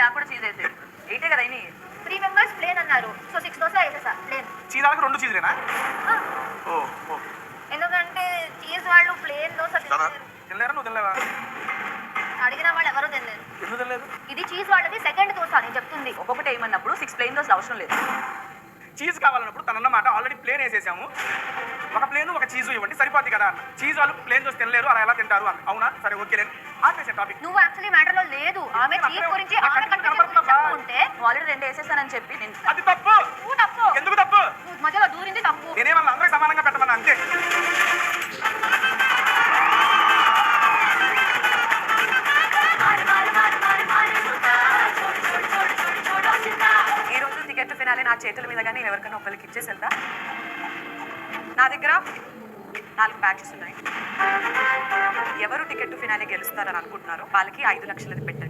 నాకు కూడా చీజ్ వేసేది 8 కదా అయినాయి 3 మెంబర్స్ ప్లేన్ అన్నారు సో 6 దోశ వేసేసా ప్లేన్ చీజాలకు 2 చీజులేనా ఓ ఎందుకంటే చీజ్ వాళ్ళు ప్లేన్ దోశ తినలేరా నువ్వు తినలేవా అడిగిన వాళ్ళు ఎవరు తినలేదు ఎందుకు తినలేదు ఇది చీజ్ వాళ్ళది సెకండ్ దోశ నేను చెప్తుంది ఒక్కొక్కటి ఏమన్నప్పుడు 6 ప్లేన్ దోశలు అవసరం లేదు చీజ్ కావాలన్నప్పుడు తనన్నమాట ఆల్రెడీ ప్లేన్ వేసేసాము ఒక ప్లేన్ ఒక చీజు ఇవ్వండి సరిపోద్ది కదా అన్న చీజ్ వాళ్ళు ప్లేన్ దోశ తినలేరు అలా ఎలా తింటారు అని అవునా సరే ఓకే నేను ఆపేసే టాపిక్ నువ్వు యాక్చువల్లీ మ్యాటర్ లో లేదు ఆమె చీజ్ గురించి ఆమె చెప్పుకుంటే ఆల్రెడీ 2 వేసేసానని చెప్పి నేను అది తప్పు నువ్వు తప్పు ఎందుకు తప్పు నువ్వు మధ్యలో దూరింది తప్పు నేనేమన్నా అందరికి సమానంగా పెట్టమన్నా అంతే ఈ రోజు టికెట్ ఫినాలే నా చేతుల మీదగానే నేను ఎవరికైనా ఒకరికి ఇచ్చేసి వెళ్తా నా దగ్గర 4 బ్యాచెస్ ఉన్నాయి ఎవరు టికెట్ ఫినాలే గెలుస్తారని అనుకుంటున్నారో వాళ్ళకి 5 లక్షలది పెట్టండి